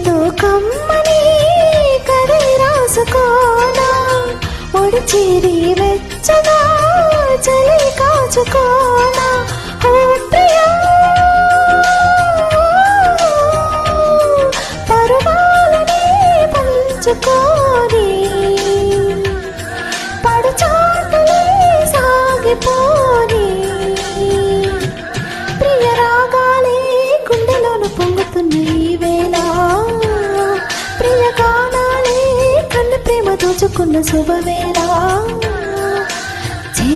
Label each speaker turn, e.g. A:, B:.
A: నీతో కమ్మని కథే రాసుకోనా ఒడి చేరి వెచ్చగా చలి కాచుకోనా ఓ ప్రియా పరువాలని పంచుకోని పడుచాటలే సాగిపోని ప్రియ రాగాలే గుండెలోను పొంగుతున్న ఈ వేళ ప్రియ గానాలే కన్ను ప్రేమ దోచుకున్న శుభవేళ